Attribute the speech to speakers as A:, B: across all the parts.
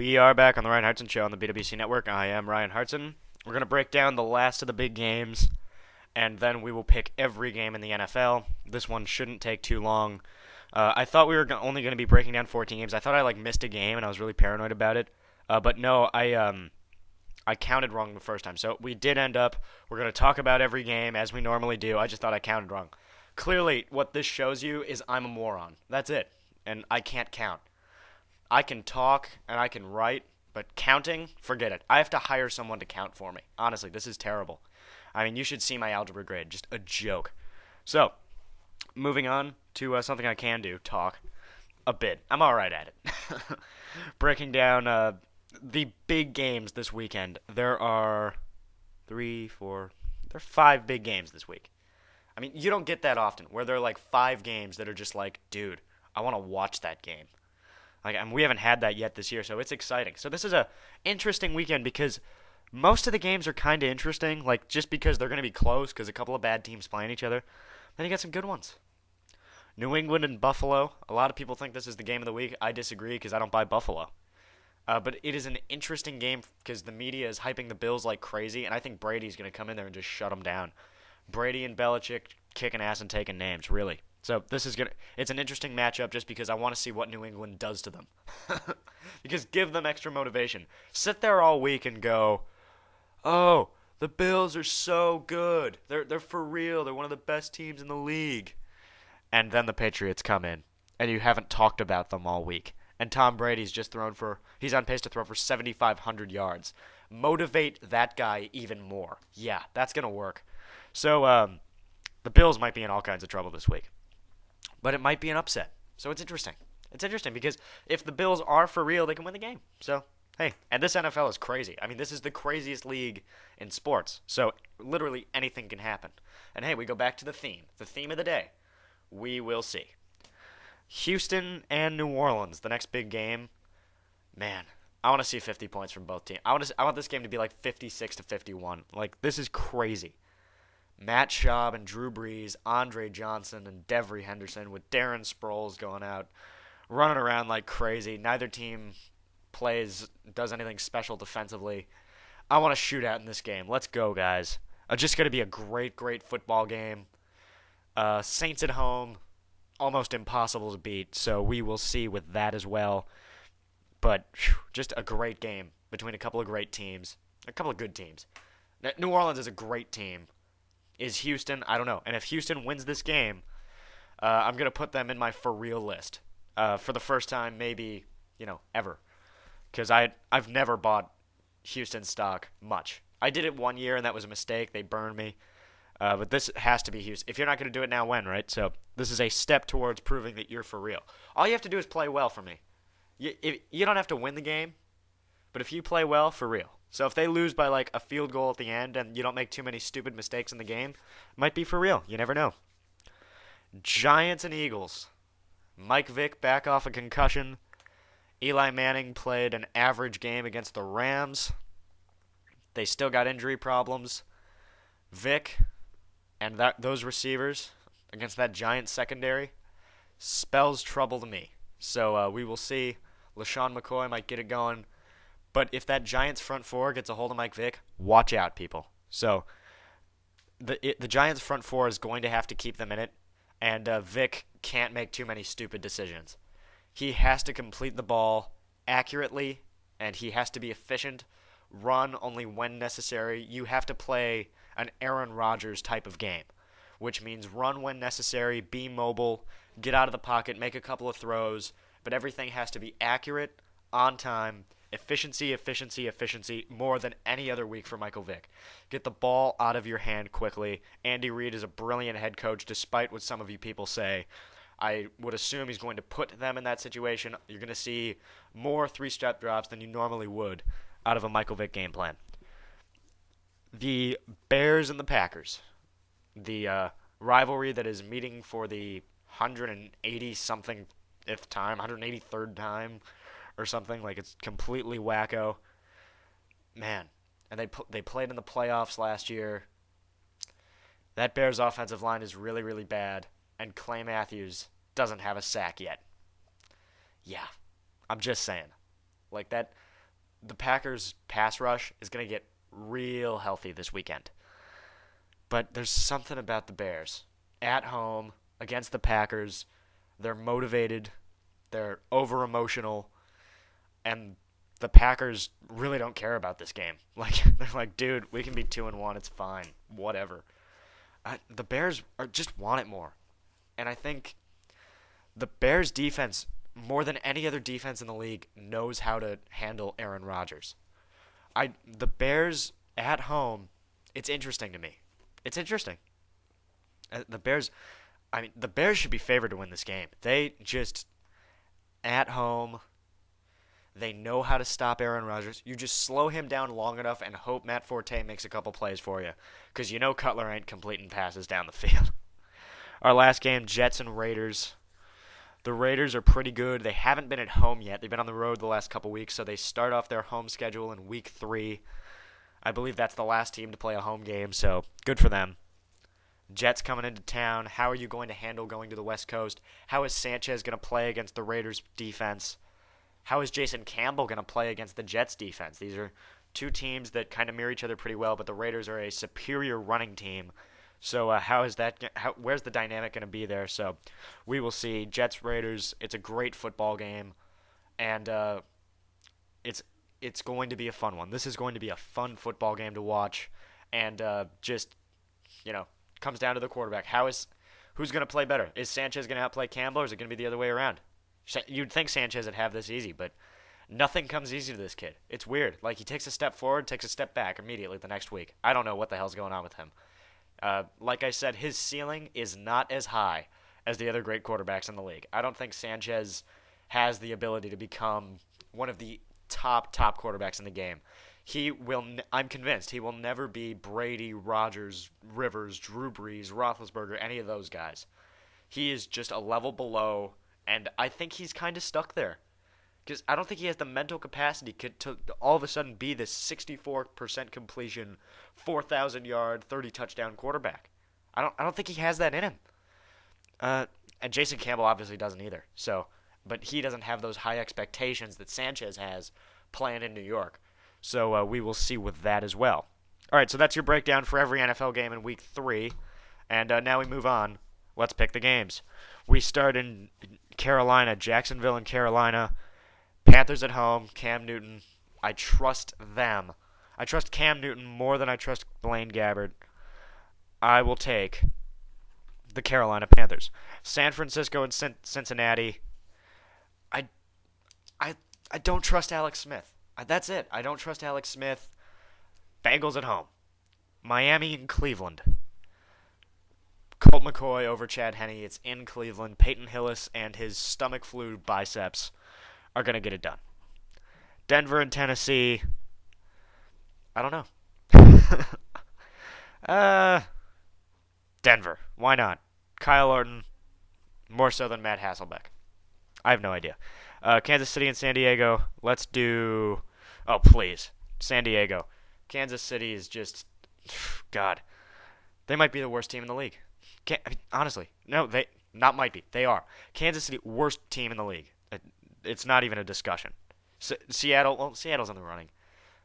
A: We are back on the Ryan Hartson Show on the BWC Network. I am Ryan Hartson. We're going to break down the last of the big games, and then we will pick every game in the NFL. This one shouldn't take too long. I thought we were only going to be breaking down 14 games. I thought I missed a game, and I was really paranoid about it. But no, I counted wrong the first time. So we did end up, we're going to talk about every game as we normally do. I just thought I counted wrong. Clearly, what this shows you is I'm a moron. That's it. And I can't count. I can talk and I can write, but counting, forget it. I have to hire someone to count for me. Honestly, this is terrible. I mean, you should see my algebra grade. Just a joke. So, moving on to something I can do, talk a bit. I'm all right at it. Breaking down the big games this weekend. There are 5 big games this week. I mean, you don't get that often, where there are 5 games that are just dude, I want to watch that game. We haven't had that yet this year, so it's exciting. So this is a interesting weekend because most of the games are kind of interesting, just because they're going to be close because a couple of bad teams playing each other. Then you got some good ones. New England and Buffalo. A lot of people think this is the game of the week. I disagree because I don't buy Buffalo. But it is an interesting game because the media is hyping the Bills like crazy, and I think Brady's going to come in there and just shut them down. Brady and Belichick kicking ass and taking names, really. So it's an interesting matchup just because I want to see what New England does to them. Because give them extra motivation. Sit there all week and go, oh, the Bills are so good. They're for real. They're one of the best teams in the league. And then the Patriots come in, and you haven't talked about them all week. And Tom Brady's he's on pace to throw for 7,500 yards. Motivate that guy even more. Yeah, that's going to work. So the Bills might be in all kinds of trouble this week. But it might be an upset. So it's interesting. It's interesting because if the Bills are for real, they can win the game. So, hey, and this NFL is crazy. I mean, this is the craziest league in sports. So literally anything can happen. And hey, we go back to the theme. The theme of the day. We will see. Houston and New Orleans, the next big game. Man, I want to see 50 points from both teams. I want this game to be 56-51. This is crazy. Matt Schaub and Drew Brees, Andre Johnson and Devery Henderson with Darren Sproles going out, running around like crazy. Neither team does anything special defensively. I want a shootout in this game. Let's go, guys. Just going to be a great, great football game. Saints at home, almost impossible to beat, so we will see with that as well. But just a great game between a couple of great teams, a couple of good teams. New Orleans is a great team. Is Houston? I don't know. And if Houston wins this game, I'm going to put them in my for real list for the first time maybe, ever. Because I've never bought Houston stock much. I did it one year, and that was a mistake. They burned me. But this has to be Houston. If you're not going to do it now, when, right? So this is a step towards proving that you're for real. All you have to do is play well for me. You don't have to win the game, but if you play well, for real. So if they lose by a field goal at the end and you don't make too many stupid mistakes in the game, it might be for real. You never know. Giants and Eagles. Mike Vick back off a concussion. Eli Manning played an average game against the Rams. They still got injury problems. Vick and those receivers against that Giants secondary spells trouble to me. So we will see. LaShawn McCoy might get it going. But if that Giants front four gets a hold of Mike Vick, watch out, people. So the Giants front four is going to have to keep them in it, and Vick can't make too many stupid decisions. He has to complete the ball accurately, and he has to be efficient, run only when necessary. You have to play an Aaron Rodgers type of game, which means run when necessary, be mobile, get out of the pocket, make a couple of throws, but everything has to be accurate, on time. Efficiency, efficiency, efficiency, more than any other week for Michael Vick. Get the ball out of your hand quickly. Andy Reid is a brilliant head coach, despite what some of you people say. I would assume he's going to put them in that situation. You're going to see more 3-step drops than you normally would out of a Michael Vick game plan. The Bears and the Packers. The rivalry that is meeting for the 180-something-th time, 183rd time, or something. It's completely wacko. Man, and they played in the playoffs last year. That Bears offensive line is really, really bad, and Clay Matthews doesn't have a sack yet. Yeah, I'm just saying. the Packers' pass rush is going to get real healthy this weekend. But there's something about the Bears. At home, against the Packers, they're motivated, they're over-emotional, and the Packers really don't care about this game. Like, they're like, dude, we can be 2-1, it's fine, whatever. The Bears just want it more. And I think the Bears defense, more than any other defense in the league, knows how to handle Aaron Rodgers. The Bears at home, it's interesting to me. It's interesting. The Bears should be favored to win this game. They just, at home, they know how to stop Aaron Rodgers. You just slow him down long enough and hope Matt Forte makes a couple plays for you. Because you know Cutler ain't completing passes down the field. Our last game, Jets and Raiders. The Raiders are pretty good. They haven't been at home yet. They've been on the road the last couple weeks, so they start off their home schedule in week 3. I believe that's the last team to play a home game, so good for them. Jets coming into town. How are you going to handle going to the West Coast? How is Sanchez going to play against the Raiders' defense? How is Jason Campbell going to play against the Jets' defense? These are two teams that kind of mirror each other pretty well, but the Raiders are a superior running team. So where's the dynamic going to be there? So we will see. Jets Raiders. It's a great football game, and it's going to be a fun one. This is going to be a fun football game to watch, and comes down to the quarterback. Who's going to play better? Is Sanchez going to outplay Campbell, or is it going to be the other way around? You'd think Sanchez would have this easy, but nothing comes easy to this kid. It's weird. Like, he takes a step forward, takes a step back immediately the next week. I don't know what the hell's going on with him. Like I said, his ceiling is not as high as the other great quarterbacks in the league. I don't think Sanchez has the ability to become one of the top quarterbacks in the game. I'm convinced he will never be Brady, Rodgers, Rivers, Drew Brees, Roethlisberger, any of those guys. He is just a level below, and I think he's kind of stuck there. Because I don't think he has the mental capacity to all of a sudden be this 64% completion, 4,000-yard, 30-touchdown quarterback. I don't think he has that in him. And Jason Campbell obviously doesn't either. But he doesn't have those high expectations that Sanchez has playing in New York. So we will see with that as well. All right, so that's your breakdown for every NFL game in Week 3. And now we move on. Let's pick the games. We start in Carolina, Jacksonville and Carolina. Panthers at home, Cam Newton. I trust them. I trust Cam Newton more than I trust Blaine Gabbert. I will take the Carolina Panthers. San Francisco and Cincinnati. I don't trust Alex Smith. That's it. I don't trust Alex Smith. Bengals at home. Miami and Cleveland. Colt McCoy over Chad Henne. It's in Cleveland. Peyton Hillis and his stomach flu biceps are going to get it done. Denver and Tennessee. I don't know. Denver. Why not? Kyle Orton. More so than Matt Hasselbeck. I have no idea. Kansas City and San Diego. Let's do... Oh, please. San Diego. Kansas City is just... God. They might be the worst team in the league. Honestly. No, they... Not might be. They are. Kansas City, worst team in the league. It's not even a discussion. Seattle... Well, Seattle's in the running.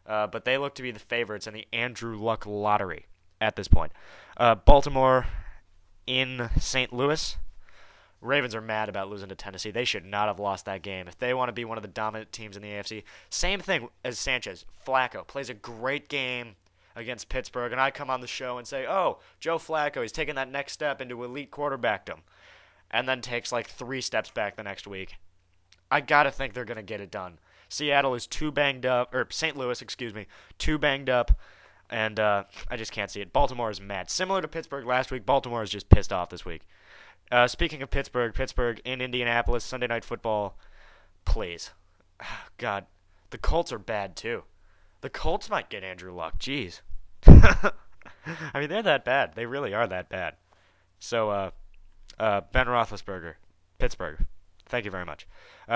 A: But they look to be the favorites in the Andrew Luck lottery at this point. Baltimore in St. Louis. Ravens are mad about losing to Tennessee. They should not have lost that game. If they want to be one of the dominant teams in the AFC, same thing as Sanchez. Flacco plays a great game against Pittsburgh, and I come on the show and say, oh, Joe Flacco, he's taking that next step into elite quarterbackdom, and then takes like 3 steps back the next week. I got to think they're going to get it done. Seattle is too banged up, or St. Louis, too banged up, and I just can't see it. Baltimore is mad. Similar to Pittsburgh last week, Baltimore is just pissed off this week. Speaking of Pittsburgh in Indianapolis, Sunday Night Football, please. God, the Colts are bad too. The Colts might get Andrew Luck. Jeez. I mean, they're that bad. They really are that bad. So, Ben Roethlisberger, Pittsburgh. Thank you very much.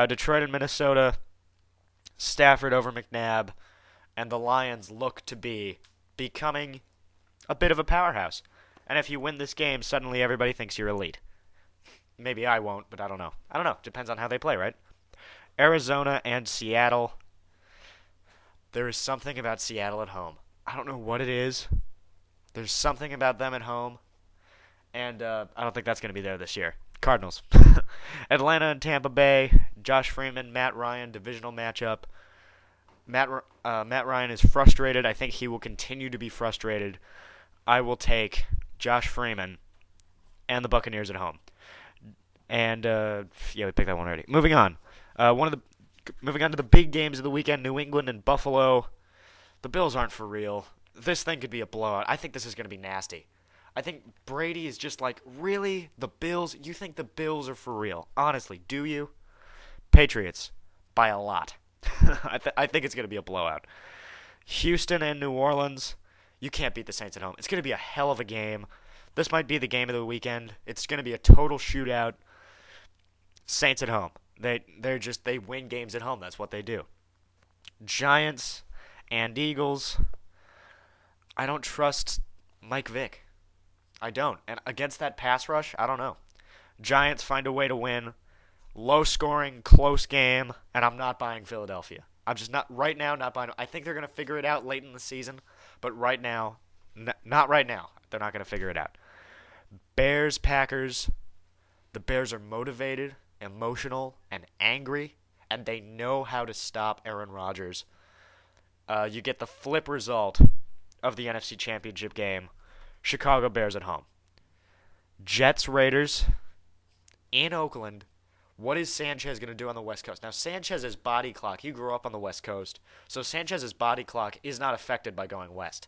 A: Detroit and Minnesota, Stafford over McNabb, and the Lions look to be becoming a bit of a powerhouse. And if you win this game, suddenly everybody thinks you're elite. Maybe I won't, but I don't know. Depends on how they play, right? Arizona and Seattle. There is something about Seattle at home. I don't know what it is. There's something about them at home, and I don't think that's going to be there this year. Cardinals. Atlanta and Tampa Bay. Josh Freeman, Matt Ryan, divisional matchup. Matt Ryan is frustrated. I think he will continue to be frustrated. I will take Josh Freeman and the Buccaneers at home. And yeah, we picked that one already. Moving on. Moving on to the big games of the weekend: New England and Buffalo. The Bills aren't for real. This thing could be a blowout. I think this is going to be nasty. I think Brady is just like, really? The Bills? You think the Bills are for real? Honestly, do you? Patriots, by a lot. I think it's going to be a blowout. Houston and New Orleans. You can't beat the Saints at home. It's going to be a hell of a game. This might be the game of the weekend. It's going to be a total shootout. Saints at home. They win games at home. That's what they do. Giants and Eagles. I don't trust Mike Vick. I don't. And against that pass rush, I don't know. Giants find a way to win. Low scoring, close game, and I'm not buying Philadelphia. I'm just not right now. Not buying. I think they're going to figure it out late in the season, but right now, not right now. They're not going to figure it out. Bears, Packers. The Bears are motivated, emotional, and angry, and they know how to stop Aaron Rodgers. You get the flip result of the NFC Championship game. Chicago Bears at home. Jets, Raiders in Oakland. What is Sanchez going to do on the West Coast? Now, Sanchez's body clock, he grew up on the West Coast, so Sanchez's body clock is not affected by going west.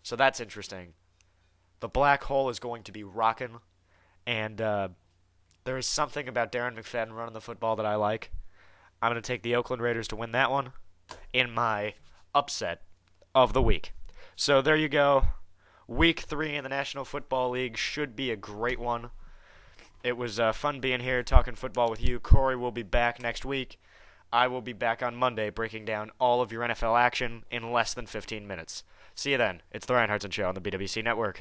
A: So that's interesting. The black hole is going to be rocking, and there is something about Darren McFadden running the football that I like. I'm going to take the Oakland Raiders to win that one in my upset of the week. So there you go. Week 3 in the National Football League should be a great one. It was fun being here talking football with you. Corey will be back next week. I will be back on Monday breaking down all of your NFL action in less than 15 minutes. See you then. It's the Ryan Hartson Show on the BWC Network.